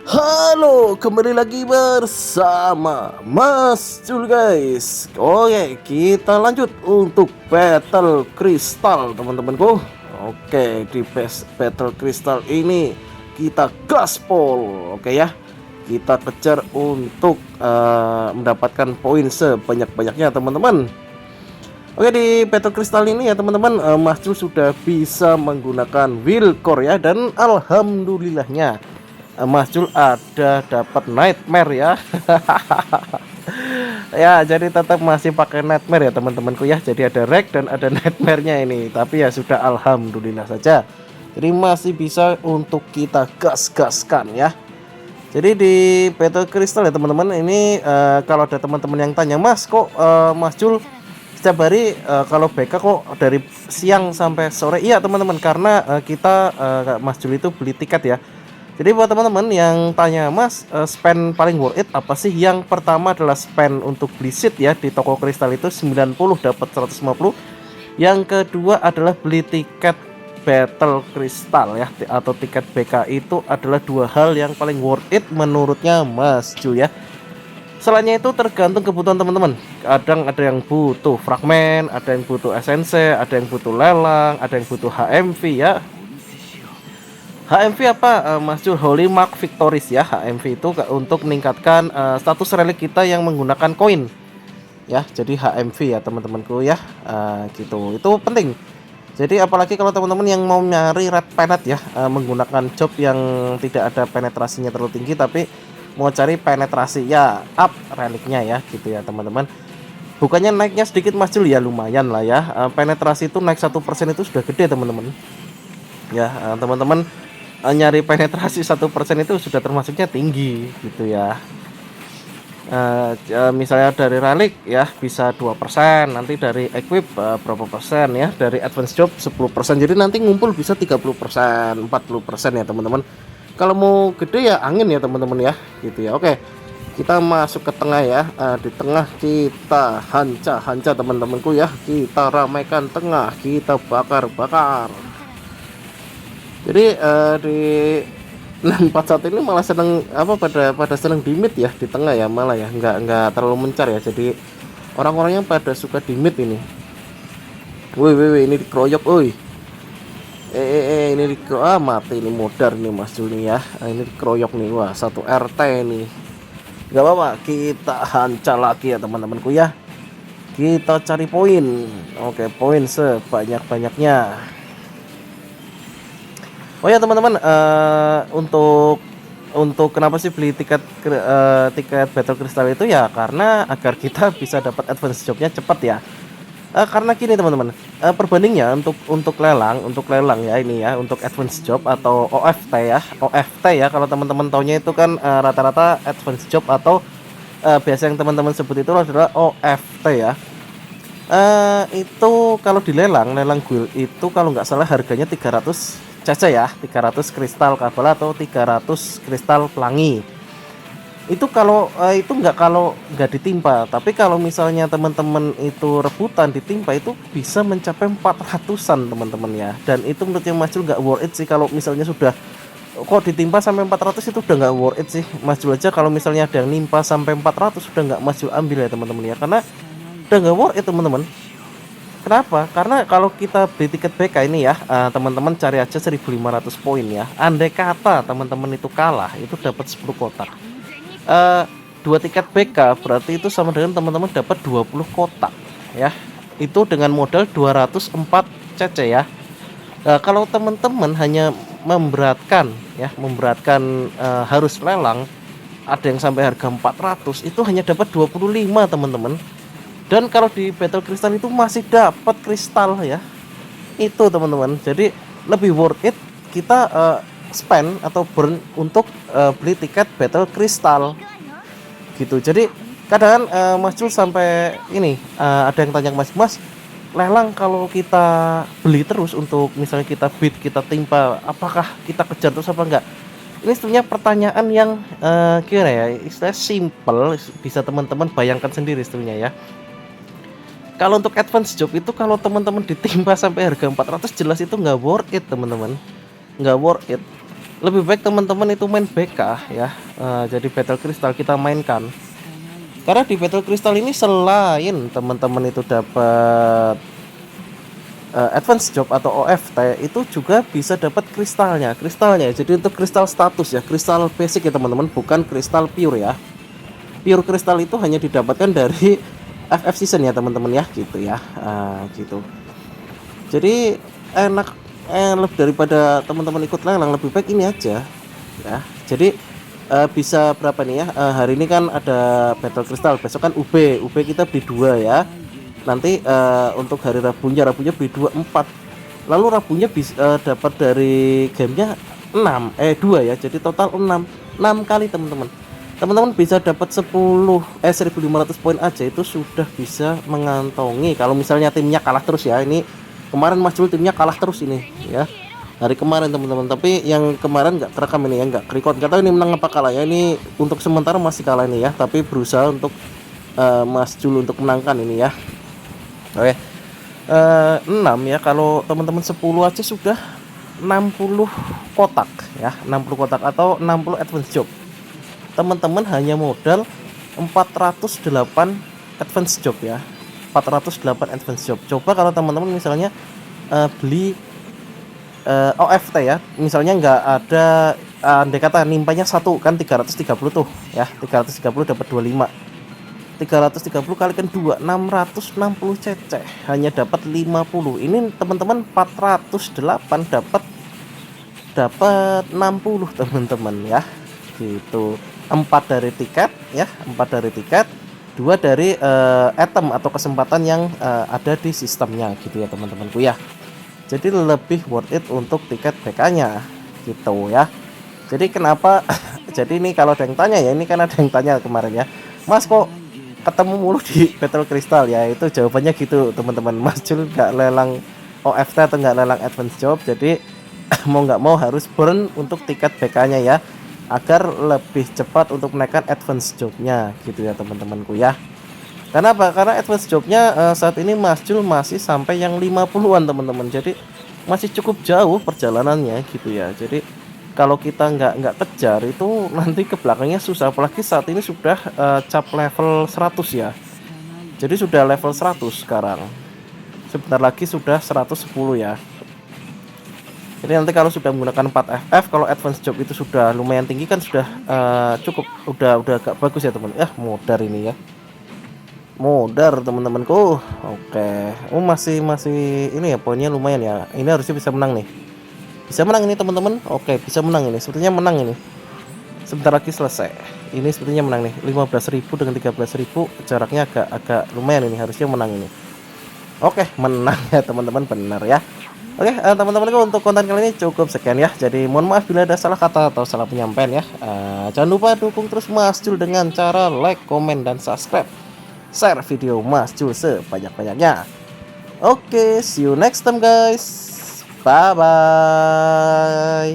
Halo, kembali lagi bersama Mas Jul guys. Oke, kita lanjut untuk Battle Crystal teman-temanku. Oke, di Battle Crystal ini kita gaspol, oke ya. Kita kejar untuk mendapatkan poin sebanyak-banyaknya teman-teman. Oke, di Battle Crystal ini ya teman-teman, Mas Jul sudah bisa menggunakan Will Core ya, dan alhamdulillahnya Mas Jul ada dapat nightmare ya. Ya, jadi tetap masih pakai nightmare ya teman-temanku ya. Jadi ada reg dan ada nightmare-nya ini. Tapi ya sudah alhamdulillah saja. Jadi masih bisa untuk kita gas-gaskan ya. Jadi di Battle Crystal ya teman-teman, ini kalau ada teman-teman yang tanya, Mas kok Mas Jul setiap hari kalau BK kok dari siang sampai sore? Iya teman-teman, karena kita Mas Jul itu beli tiket ya. Jadi buat teman-teman yang tanya, Mas, spend paling worth it apa sih? Yang pertama adalah spend untuk beli seat ya di toko kristal itu 90 dapat 150. Yang kedua adalah beli tiket Battle Crystal ya, atau tiket BK. Itu adalah dua hal yang paling worth it menurutnya Mas Ju ya. Selainnya itu tergantung kebutuhan teman-teman. Kadang ada yang butuh fragmen, ada yang butuh SNC, ada yang butuh lelang, ada yang butuh HMV ya. HMV apa Mas Jul? Holy Mark Victoris ya. HMV itu untuk meningkatkan status relik kita yang menggunakan koin ya. Jadi HMV ya teman-temanku ya, gitu. Itu penting. Jadi apalagi kalau teman-teman yang mau nyari red penet ya, menggunakan job yang tidak ada penetrasinya terlalu tinggi, tapi mau cari penetrasi ya up reliknya ya, gitu ya teman-teman. Bukannya naiknya sedikit Mas Jul, ya lumayan lah ya. Penetrasi itu naik 1% itu sudah gede teman-teman ya. Teman-teman nyari penetrasi 1% itu sudah termasuknya tinggi gitu ya. Misalnya dari relik ya bisa 2%, nanti dari equip berapa persen ya, dari advance job 10%, jadi nanti ngumpul bisa 30%, 40% ya teman-teman. Kalau mau gede ya angin ya teman-teman ya, gitu ya. Oke, kita masuk ke tengah ya. Di tengah kita hanca teman-temanku ya, kita ramaikan tengah, kita bakar. Jadi di 641 ini malah seneng apa, pada seneng di mid ya, di tengah ya, malah ya nggak terlalu mencar ya. Jadi orang-orang yang pada suka di mid ini. Woi ini dikeroyok, woi. Ini mati ini, modar nih Mas Juni ya. Ini dikeroyok nih, wah satu RT nih. Nggak apa-apa, kita hancar lagi ya teman-temanku ya. Kita cari poin. Oke, poin sebanyak-banyaknya. Oh ya teman-teman, untuk kenapa sih beli tiket Battle Crystal itu ya, karena agar kita bisa dapat advance jobnya cepat ya. Karena gini teman-teman, perbandingnya untuk lelang ya, ini ya, untuk advance job atau OFT ya, kalau teman-teman taunya itu kan rata-rata advance job atau biasa yang teman-teman sebut itu adalah OFT ya. Itu kalau di lelang guild itu kalau nggak salah harganya 300 caca ya, 300 kristal kabel atau 300 kristal pelangi. Itu kalau kalau nggak ditimpa. Tapi kalau misalnya teman-teman itu rebutan ditimpa, itu bisa mencapai 400-an teman-teman ya. Dan itu menurut yang Mas Jul nggak worth it sih. Kalau misalnya sudah kok ditimpa sampai 400, itu udah nggak worth it sih Mas Jul. Aja kalau misalnya ada yang nimpa sampai 400 udah nggak Mas Jul ambil ya teman-teman ya, karena udah nggak worth it teman-teman. Kenapa? Karena kalau kita beli tiket BK ini ya, teman-teman cari aja 1500 poin ya. Andai kata teman-teman itu kalah, itu dapat 10 kotak. Dua tiket BK berarti itu sama dengan teman-teman dapat 20 kotak ya. Itu dengan modal 204 CC ya. Kalau teman-teman hanya memberatkan harus lelang, ada yang sampai harga 400, itu hanya dapat 25 teman-teman. Dan kalau di Battle Crystal itu masih dapat kristal ya. Itu teman-teman. Jadi lebih worth it kita spend atau burn untuk beli tiket Battle Crystal gitu. Jadi kadang Mas Jul sampai ini ada yang tanya ke Mas, lelang kalau kita beli terus untuk misalnya kita bid, kita timpa, apakah kita kejar terus apa enggak? Ini sebenarnya pertanyaan yang gimana ya, istilahnya simple, bisa teman-teman bayangkan sendiri sebenarnya ya. Kalau untuk advance job itu kalau teman-teman ditimpa sampai harga 400, jelas itu nggak worth it teman-teman, nggak worth it. lebih baik teman-teman itu main BK ya. Jadi Battle Crystal kita mainkan. Karena di Battle Crystal ini selain teman-teman itu dapat advance job atau OFT, itu juga bisa dapat kristalnya. Jadi untuk kristal status ya, kristal basic ya teman-teman, bukan kristal pure ya. Pure kristal itu hanya didapatkan dari FF season ya teman-teman ya, gitu ya. Gitu. Jadi enak, lebih daripada teman-teman ikut lelang, lebih baik ini aja ya. Jadi bisa berapa nih ya, hari ini kan ada Battle Crystal, besok kan UB kita beli 2 ya. Nanti untuk hari Rabunya beli 24, lalu Rabunya bisa dapat dari gamenya 2 ya, jadi total 6 kali teman-teman bisa dapat 1500 poin aja, itu sudah bisa mengantongi kalau misalnya timnya kalah terus ya. Ini kemarin Mas Jul timnya kalah terus ini ya, hari kemarin teman-teman, tapi yang kemarin nggak terekam ini ya, nggak record, nggak tahu ini menang apa kalah ya. Ini untuk sementara masih kalah ini ya, tapi berusaha untuk Mas Jul untuk menangkan ini ya. Oke, 6 ya, kalau teman-teman 10 aja sudah 60 kotak ya, 60 kotak atau 60 advance job. Teman-teman hanya modal 408 advance job ya, 408 advance job. Coba kalau teman-teman misalnya beli OFT ya, misalnya nggak ada, andai kata nimpanya 1 kan 330 tuh ya, 330 dapat 25, 330 kalikan 2, 660 cc, hanya dapat 50. Ini teman-teman 408 dapat 60 teman-teman ya, gitu. 4 dari tiket ya, 4 dari tiket, 2 dari item atau kesempatan yang ada di sistemnya, gitu ya teman-temanku ya. Jadi lebih worth it untuk tiket BK-nya gitu ya. Jadi kenapa jadi ini kalau ada yang tanya ya, ini kan ada yang tanya kemarin ya, Mas kok ketemu mulu di Battle Crystal ya, itu jawabannya gitu teman-teman. Mas Jul nggak lelang OFT atau nggak lelang advance job, jadi mau nggak mau harus burn untuk tiket BK-nya ya, agar lebih cepat untuk menaikkan advance jobnya, gitu ya teman-temanku ya. Karena apa? Karena advance jobnya saat ini Mas Jul masih sampai yang 50-an teman-teman, jadi masih cukup jauh perjalanannya gitu ya. Jadi kalau kita nggak kejar itu nanti ke belakangnya susah, apalagi saat ini sudah cap level 100 ya. Jadi sudah level 100 sekarang, sebentar lagi sudah 110 ya. Jadi nanti kalau sudah menggunakan 4 FF, kalau advance job itu sudah lumayan tinggi kan, sudah cukup, udah agak bagus ya teman. Modar ini ya, modar teman-temanku. Oke, masih ini ya, poinnya lumayan ya. Ini harusnya bisa menang nih, bisa menang ini teman-teman. Oke, bisa menang ini, sepertinya menang ini, sebentar lagi selesai. Ini sepertinya menang nih, 15.000 dengan 13.000, jaraknya agak lumayan ini, harusnya menang ini. Oke, menang ya teman-teman, benar ya. Oke, teman-teman, untuk konten kali ini cukup sekian ya. Jadi mohon maaf bila ada salah kata atau salah penyampaian ya. Jangan lupa dukung terus Mas Jul dengan cara like, komen, dan subscribe. Share video Mas Jul sebanyak-banyaknya. Oke, see you next time guys. Bye bye.